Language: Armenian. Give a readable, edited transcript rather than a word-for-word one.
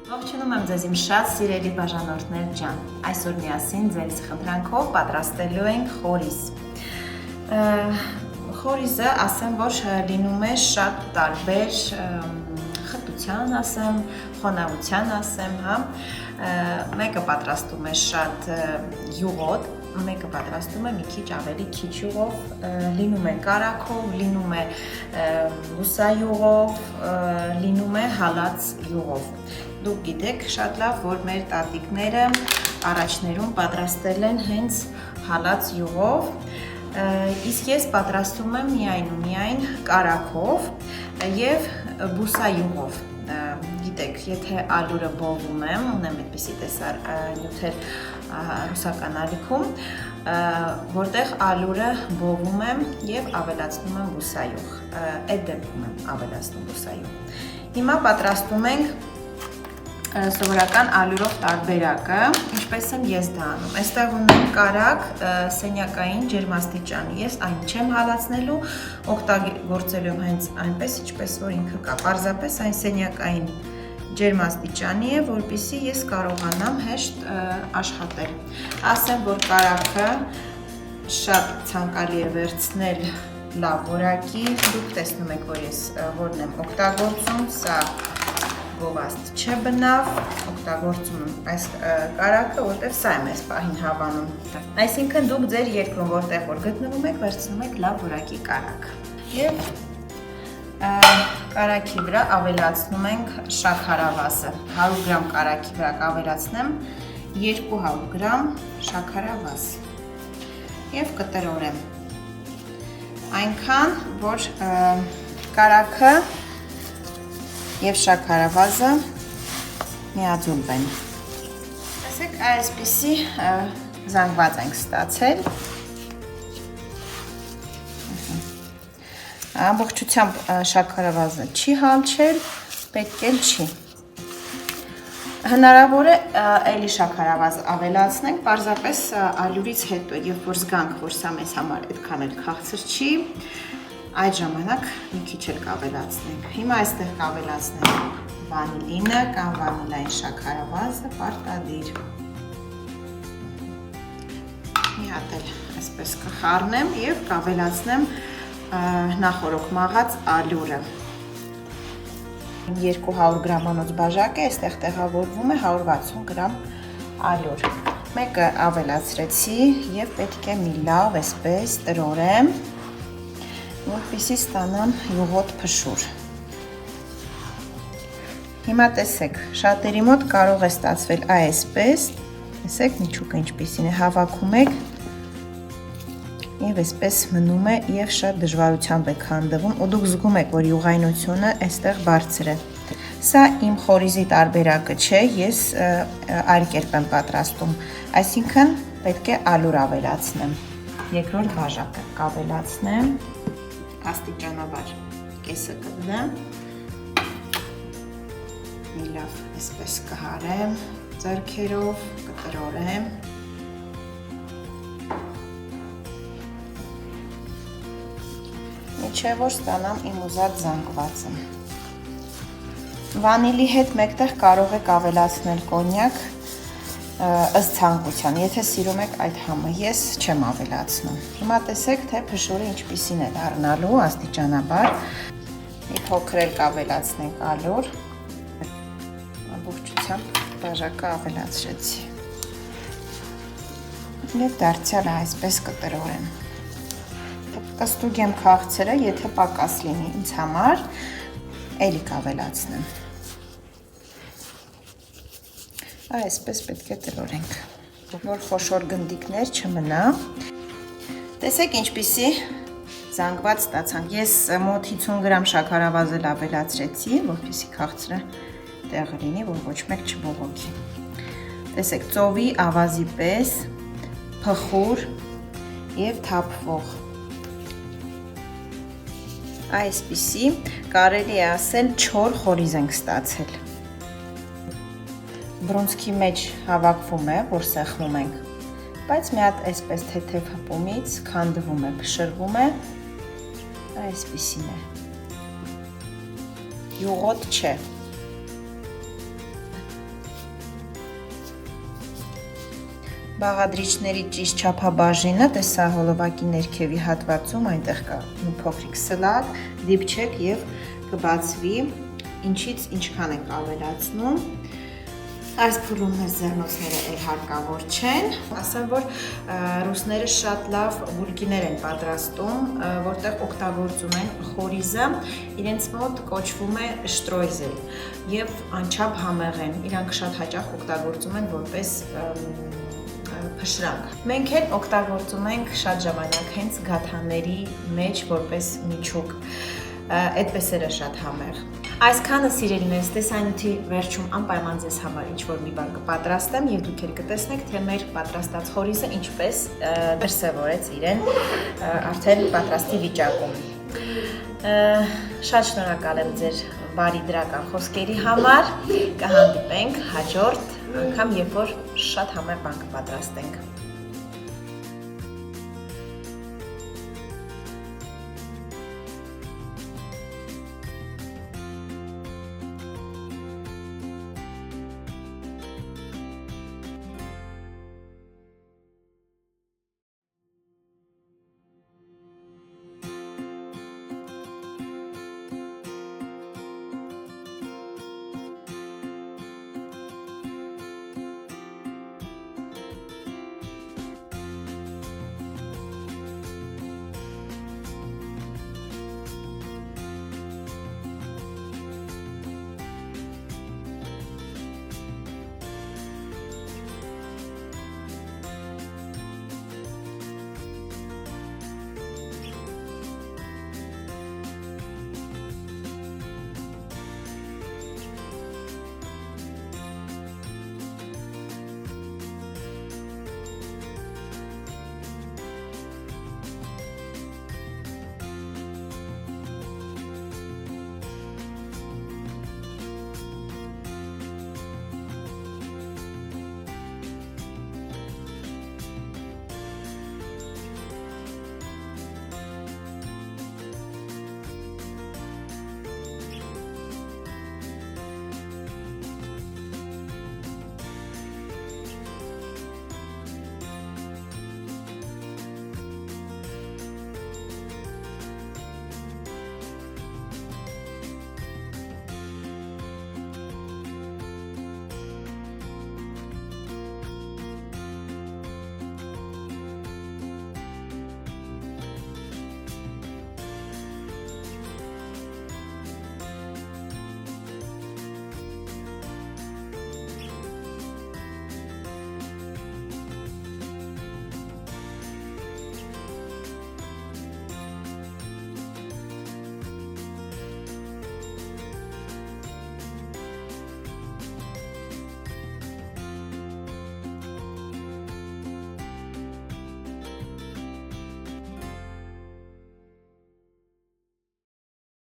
Ողջունում եմ ձեզ իմ շատ սիրելի բաժանորդներ ջան։ Այսօր միասին ձեզ խնդրանքով պատրաստելու ենք խորիզ։ Խորիզը ասեմ, որ լինում է շատ տարբեր խտության ասեմ, խոնավության ասեմ, հա։ Մեկը պատրաստում է շատ յուղոտ, մեկը պատրաստում է մի քիչ ավելի քիչ յուղով, լինում է կարագով, լինում է բուսայուղով, լինում է հալած յուղով։ Դուք գիտեք շատ լավ, որ մեր տատիկները առաջներում պատրաստել են հենց հալած յուղով, իսկ ես պատրաստում եմ միայն կարագով եւ բուսայուղով։ Գիտեք, եթե ալուրը բովում եմ, ունեմ այդպիսի տեսար նյութեր ռուսական ալիքում, որտեղ ալուրը բովում եմ եւ ավելացնում եմ բուսայուղ։ Այդ դեպքում եմ ավելացնում բուսայուղ։ Հիմա պատրաստում ենք սովորական ալյուրով տարբերակը, ինչպես եմ ես դա անում։ Այստեղ ունեմ կարագ սենյակային ջերմաստիճանի։ Ես այն չեմ հալածնելու, օգտագործելու եմ հենց այնպես, ինչպես որ ինքը կա։ Պարզապես այն սենյակային ջերմաստիճանի է, որպեսզի ես կարողանամ հեշտ աշխատել։ Ասեմ, որ կարագը շատ ցանկալի է վերցնել լավ որակի։ Դուք տեսնում եք, որ ես որն եմ օգտագործում, սա գովաստ չէ բնավ, օգտագործում եմ այս կարագը, որտեղ սա եմ այս պահին հավանում։ Այսինքն դուք ձեր երկրում որտեղ որ գտնվում եք, վերցնում եք լավ որակի կարագ։ Եվ կարագի վրա ավելացնում ենք շաքարավազը։ 100 գրամ կարագի վրա կավելացնեմ 200 գրամ շաքարավազ։ Եվ կտրորեմ։ Այնքան, որ կարագը եւ շաքարավազը միաձուլվեն։ Տեսեք, այսպիսի զանգված ենք ստացել։ Ամբողջությամբ շաքարավազը չի հալչել, պետք էլ չի։ Հնարավոր է էլի շաքարավազ ավելացնենք, պարզապես ալյուրից հետո, երբ որ զգանք, որ սա մեզ համար այդքան էլ քաղցր չի, այդ ժամանակ մի քիչ էլ կավելացնենք։ Հիմա այստեղ կավելացնենք վանիլինը կամ վանիլային շաքարավազը, պարտադիր։ Մի հատ էլ այսպես կխառնեմ եւ կավելացնեմ նախորոք մաղած ալյուրը։ 200 գրամանոց բաժակ է, այստեղ տեղավորվում է 160 գրամ ալյուր։ Մեկը ավելացրեցի եւ պետք է մի լավ այսպես տրորեմ, որպեսզի ստանամ յուղոտ փշուր։ Հիմա տեսեք, շատերի մոտ կարող է ստացվել այսպես, տեսեք միջուկը ինչպիսին է, հավաքում եք եւ այսպես մնում է եւ շատ դժվարությամբ է քանդվում, ու դուք զգում եք, որ յուղայնությունը այստեղ բարձր է։ Սա իմ խորիզի տարբերակը չէ, ես այլ կերպ եմ պատրաստում, այսինքն պետք է ալյուր ավելացնեմ։ Երկրորդ բաժակը կավելացնեմ, աստիճանաբար կեսը կդնեմ, մի լավ այսպես կհարեմ ձեռքերով, կտրորեմ։ Միջև որ ստանամ իմ ուզած զանգվածը։ Վանիլի հետ մեկտեղ կարող եք ավելացնել կոնյակ ըստ ցանկության, եթե սիրում եք այդ համը, ես չեմ ավելացնում։ Հիմա տեսեք, թե փշուրը ինչպիսին է դառնալու աստիճանաբար։ Մի փոքր էլ կավելացնենք ալյուր։ Ամբողջությամբ բաժակը ավելացրեցի։ Եվ դարձյալ այսպես կտրորեմ։ Կստուգեմ քաղցրը, եթե պակաս լինի ինձ համար, էլի կավելացնեմ։ Այսպես պետք է տրորենք, որ խոշոր գնդիկներ չմնա։ Տեսեք ինչպիսի զանգված ստացանք։ Ես մոտ 50 գրամ շաքարավազ էլ ավելացրեցի, որպեսզի քաղցրը տեղը լինի, որ ոչ մեկ չբողոքի։ Տեսեք, ծովի ավազի պես փխուր եւ թափվող։ Այսպիսի կարելի է ասել չոր խորիզ ենք ստացել։ Բրունցքի մեջ հավաքվում է, որ սեղմում ենք, բայց մի հատ այսպես թեթև հպումից քանդվում է, փշրվում է, այսպիսին է։ Յուղոտ չէ։ Բաղադրիչների ճիշտ չափաբաժինը տեսա հոլովակի ներքևի հատվածում, այնտեղ կա փոքրիկ սլակ, դիպչեք եւ կբացվի, ինչից ինչքան եք ավելացնում։ Այս փուլում մեզ ձեռնոցները էլ հարկավոր չեն։ Ասեմ, որ ռուսները շատ լավ բուլկիներ են պատրաստում, որտեղ օգտագործում են խորիզը, իրենց մոտ կոչվում է շտրոյզել եւ անչափ համեղ են։ Իրանք շատ հաճախ օգտագործում են որպես փշրանք։ Մենք էլ օգտագործում ենք շատ ժամանակ հենց գաթաների մեջ որպես միջուկ։ Այդպես էլ է շատ համեղ։ Այսքանը սիրելիներս, տեսանյութի վերջում անպայման ձեզ համար ինչ-որ մի բան կպատրաստեմ եւ դուք էլ կտեսնեք, թե մեր պատրաստած խորիզը ինչպես դրսևորեց իրեն արդեն պատրաստի վիճակում։ Շատ շնորհակալ եմ ձեր բարի դրական խոսքերի համար։ Կհանդիպենք հաջորդ անգամ, երբ որ շատ համեղ բան կպատրաստենք։